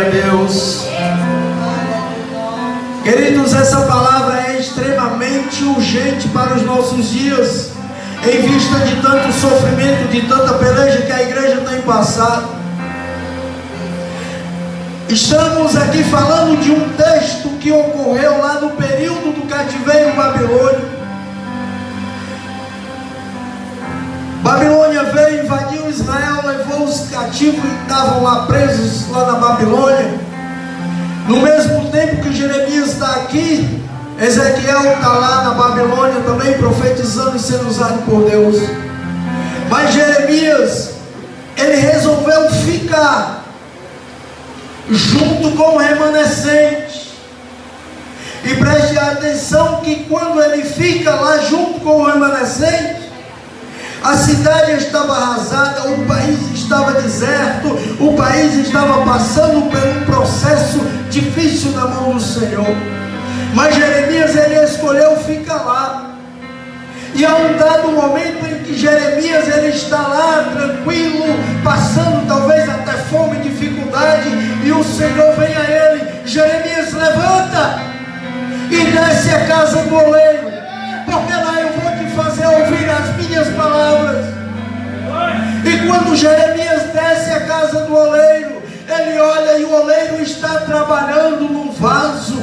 a Deus. Queridos, essa palavra é extremamente urgente para os nossos dias, em vista de tanto sofrimento, de tanta peleja que a igreja tem passado. Estamos aqui falando de um texto que ocorreu lá no período do cativeiro babilônico. Babilônia veio, invadiu Israel, levou os cativos que estavam lá presos lá na Babilônia. No mesmo tempo que Jeremias está aqui, Ezequiel está lá na Babilônia também profetizando e sendo usado por Deus. Mas Jeremias, ele resolveu ficar junto com o remanescente. E preste atenção que quando ele fica lá junto com o remanescente, a cidade estava arrasada, o país estava deserto, o país estava passando por um processo difícil na mão do Senhor. Mas Jeremias, ele escolheu ficar lá. E há um dado momento em que Jeremias, ele está lá tranquilo, passando talvez até fome e dificuldade, e o Senhor vem a ele: Jeremias, levanta e desce a casa do oleiro, porque lá eu vou te fazer ouvir as minhas palavras. E quando Jeremias desce a casa do oleiro, ele olha e o oleiro está trabalhando num vaso.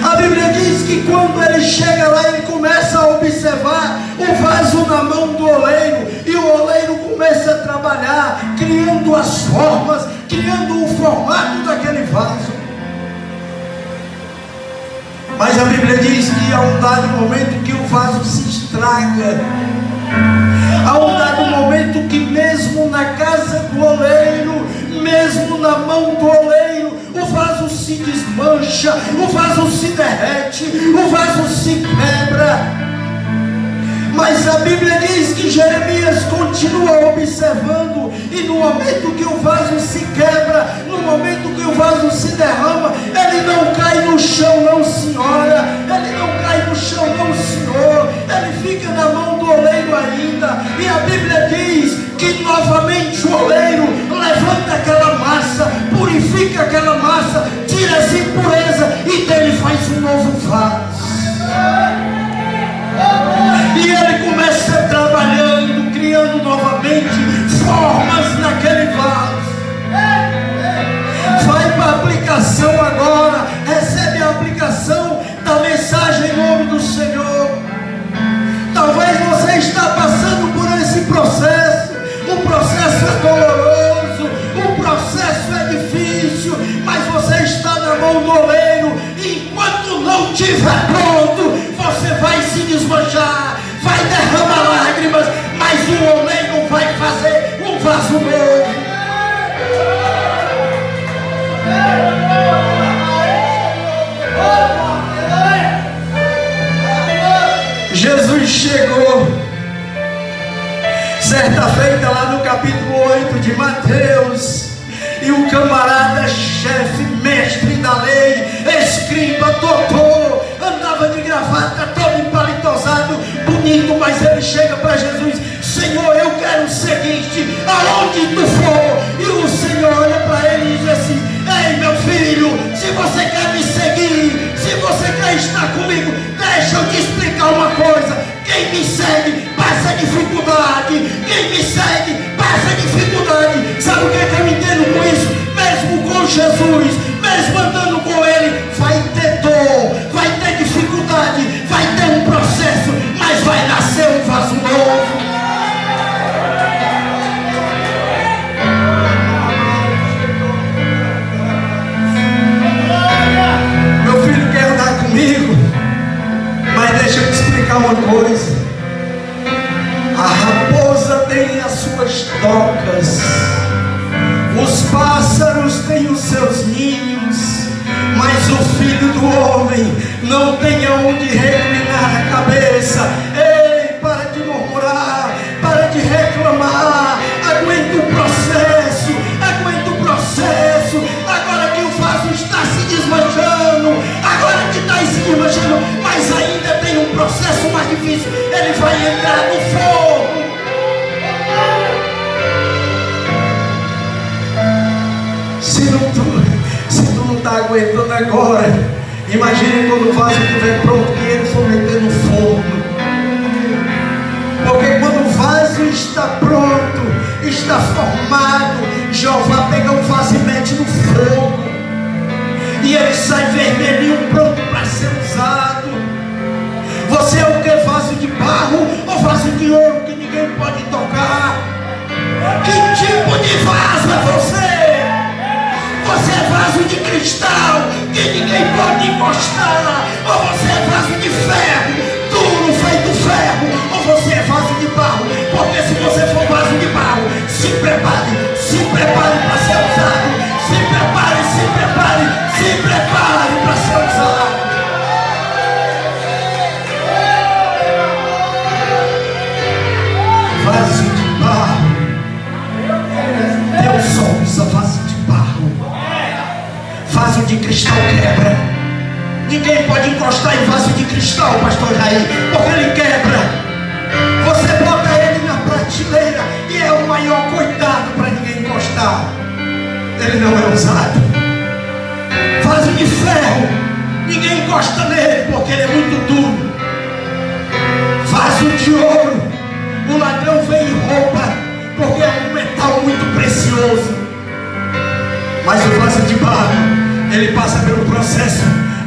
A Bíblia diz que quando ele chega lá, ele começa a observar o vaso na mão do oleiro, e o oleiro começa a trabalhar, criando as formas, criando o formato daquele vaso. Mas a Bíblia diz que há um dado momento que o vaso se estraga. Há um dado momento que mesmo na casa do oleiro, mesmo na mão do oleiro, o vaso se desmancha, o vaso se derrete, o vaso se quebra. Mas a Bíblia diz que Jeremias continua observando, e no momento que o vaso se quebra, no momento que o vaso se derrama, ele não cai no chão, não senhora, ele não cai no chão, não senhor, ele fica na mão do oleiro ainda. E a Bíblia diz que novamente o oleiro levanta aquela massa, purifica aquela massa, tira essa impureza e dele faz um novo vaso. E ele começa trabalhando, criando novamente formas naquele vaso. Vai para a aplicação agora, recebe a aplicação da mensagem em nome do Senhor. Talvez você está passando por esse processo. O processo é doloroso, o processo é difícil, mas você está na mão do oleiro, e enquanto não estiver pronto, você vai se desmanchar, vai derramar lágrimas, mas o oleiro vai fazer um vaso novo. Jesus chegou certa feita lá no capítulo 8 de Mateus, e o camarada chefe, mestre da lei, escriba, doutor, andava de gravata, todo empalitosado, bonito, mas ele chega para Jesus: Senhor, eu quero seguir-te aonde tu for. E o Senhor olha para ele e diz assim: ei, meu filho, se você quer me seguir, se você quer estar comigo, deixa eu te explicar uma coisa: quem me segue passa dificuldade, quem me segue passa dificuldade. Sabe o que é que eu entendo com isso? Mesmo com Jesus, mesmo andando com ele, vai ter dor, vai ter dificuldade, vai ter um processo, mas vai nascer um vaso novo. Meu filho quer andar comigo, mas deixa eu te explicar uma coisa: a raposa tem as suas tocas, os pássaros têm os seus ninhos, mas o filho do homem não tem aonde reclinar a cabeça. Ei, para de murmurar, para de reclamar, aguenta o processo, aguenta o processo. Agora que o vaso está se desmanchando, agora que está se desmanchando, mas ainda tem um processo mais difícil, ele vai entrar no fogo. Se tu não está aguentando agora, imagine quando o vaso estiver pronto, que ele for meter no forno. Porque quando o vaso está pronto, está formado, Jeová pega o vaso e mete no fogo, e ele sai vermelhinho, pronto para ser usado. Você é o que? Vaso de barro ou vaso de ouro que ninguém pode tocar? Que tipo de vaso é você? Você é vaso de cristal que ninguém pode encostar? Ou você é vaso de ferro, duro feito ferro? Ou você é vaso de barro? Porque se você for vaso de barro, se prepare para ser usado. Se prepare para ser usado. Vaso de barro. Deus só usa vaso de barro. Vaso de cristal quebra. Ninguém pode encostar em vaso de cristal, pastor Jair, porque ele quebra. Você bota ele na prateleira e é o maior cuidado para ninguém encostar. Ele não é usado. Vaso de ferro, ninguém encosta nele porque ele é muito duro. Vaso de ouro, o ladrão vem e rouba porque é um metal muito precioso. Mas o vaso de barro, ele passa pelo processo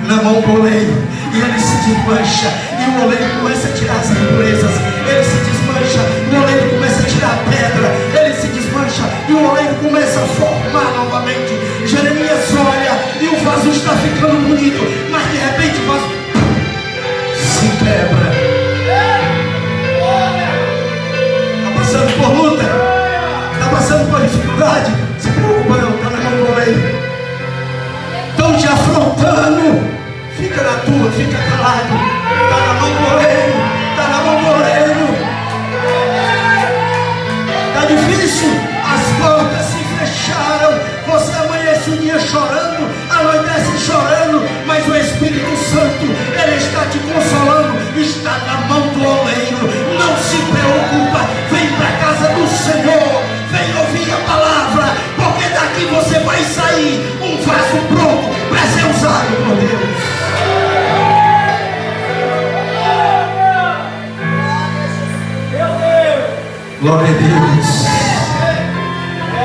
na mão do oleiro, e ele se desmancha, e o oleiro começa a tirar as impurezas. Ele se desmancha, o oleiro começa a tirar a pedra. Ele se desmancha e o oleiro começa a formar novamente. Jeremias olha e o vaso está ficando bonito, mas de repente o vaso se quebra. Está passando por luta, está passando por dificuldade, se preocupa não, está na mão do oleiro. Estão te afrontando, fica na tua, fica calado. Está na mão do oleiro, está na mão do oleiro. Está difícil, as portas se fecharam. Você amanhece um dia chorando, anoitece chorando, mas o Espírito Santo, ele está te consolando, está na mão do oleiro. Não se preocupa, vem para a casa do Senhor, vem ouvir a palavra, porque daqui você vai sair um vaso pronto para ser usado por Deus. Glória a Deus.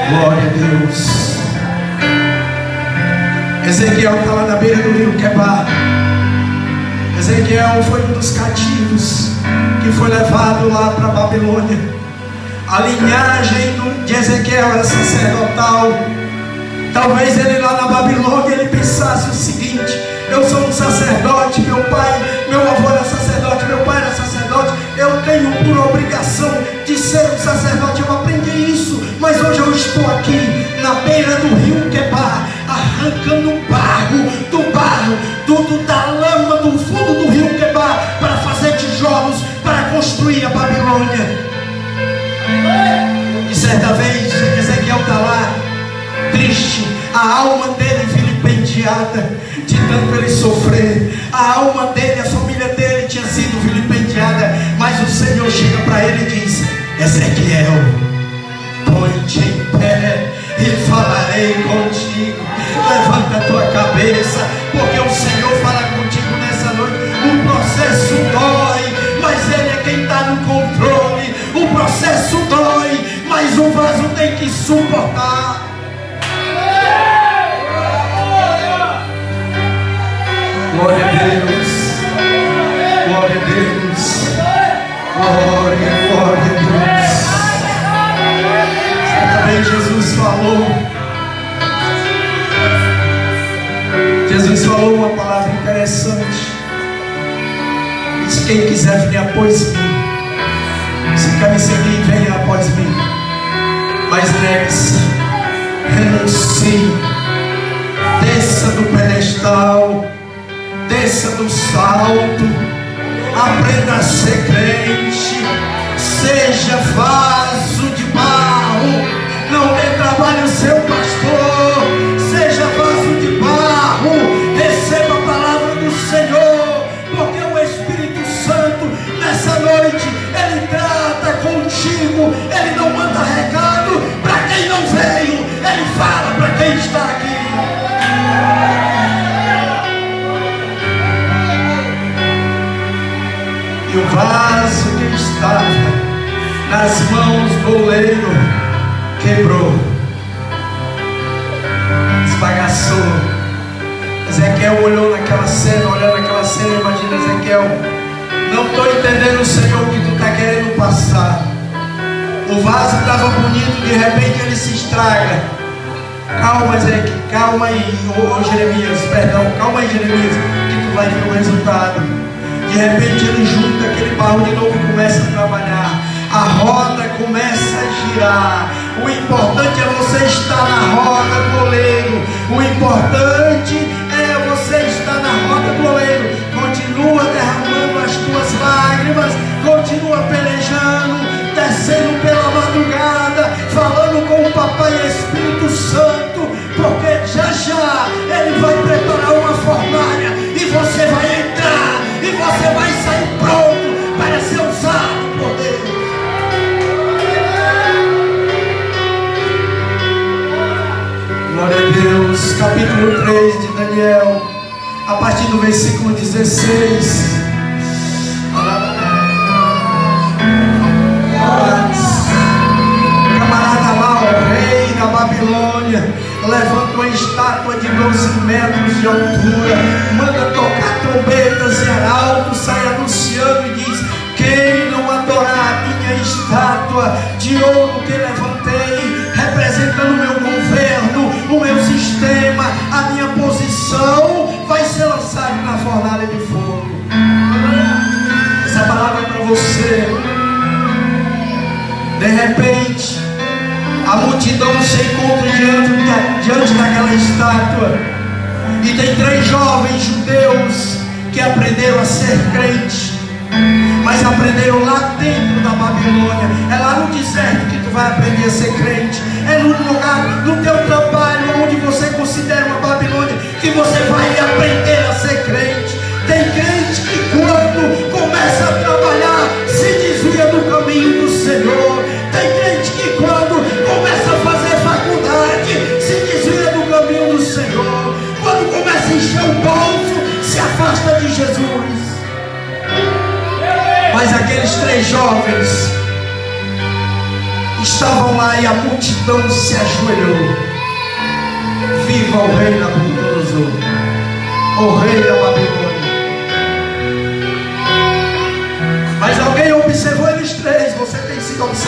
Glória a Deus. Ezequiel está lá na beira do rio Quebar. Ezequiel foi um dos cativos que foi levado lá para a Babilônia. A linhagem de Ezequiel era sacerdotal. Talvez ele lá na Babilônia ele pensasse o seguinte: eu sou um sacerdote, meu avô era sacerdote, meu pai era sacerdote, eu tenho por obrigação de ser um sacerdote. Eu aprendi isso, mas hoje eu estou aqui na beira do rio Quebar, arrancando da lama do fundo do rio Quebar para fazer tijolos para construir a Babilônia. E certa vez Ezequiel está lá triste, a alma dele vilipendiada de tanto ele sofrer. A alma dele, a família dele tinha sido vilipendiada, mas o Senhor chega para ele e diz: Ezequiel, põe-te em pé e falarei contigo. Levanta a tua cabeça, porque o Senhor fala contigo nessa noite. O processo dói, mas Ele é quem está no controle. O processo dói, mas o vaso tem que suportar. Glória a Deus, glória a Deus, glória a Deus. Também Jesus falou uma palavra interessante. Diz: quem quiser vir após mim, se quer me seguir, venha após mim, mas negue-se, renuncie, desça do pedestal, desça do salto, aprenda a ser crente, seja vaso de barro, não dê trabalho ao seu pastor, seja vaso de barro, receba a palavra do Senhor, porque o Espírito Santo nessa noite, ele trata contigo, ele não manda recado para quem não veio, ele fala para quem está aqui. E o vaso que estava nas mãos do oleiro quebrou, esbagaçou. Ezequiel olhou naquela cena, olhando naquela cena, imagina Ezequiel: não estou entendendo, Senhor, o que tu está querendo passar. O vaso estava bonito, de repente ele se estraga. Calma, Ezequiel, calma aí, Jeremias, perdão, calma aí, Jeremias, que tu vai ver o resultado. De repente ele junta aquele barro de novo e começa a trabalhar. A roda começa a girar. O importante é você estar na roda do oleiro. O importante é você estar na roda do oleiro. Continua derramando as tuas lágrimas, continua pelejando, descendo pela madrugada, falando com o Papai Espírito Santo, porque já já Ele vai preparar uma fornalha e você vai entrar e você vai sair pronto para ser usado por Deus. Glória a Deus. Capítulo 3 de Daniel, a partir do versículo 16. O camarada lá, o rei da Babilônia, levanta uma estátua de 12 metros de altura, manda tocar trombetas e arautos, sai anunciando e diz: quem não adorar a minha estátua de ouro que levantei, representando o meu governo, o meu sistema, a minha posição, vai ser lançado na fornalha de fogo. Essa palavra é para você. De repente, a multidão se encontra diante daquela estátua, e tem 3 jovens judeus que aprenderam a ser crentes, mas aprenderam lá dentro da Babilônia. É lá no deserto que tu vai aprender a ser crente. É no lugar, no teu trabalho, onde você considera uma Babilônia, que você vai aprender a ser crente. Tem crente que quando começa a trabalhar se desvia do caminho do Senhor. Tem crente que quando começa a fazer faculdade se desvia do caminho do Senhor. Quando começa a encher o bolso, se afasta de Jesus. Mas aqueles 3 jovens estavam lá e a multidão se ajoelhou. Viva o rei Nabucodonosor, o rei da Babilônia. Mas alguém observou eles 3, você tem sido observado.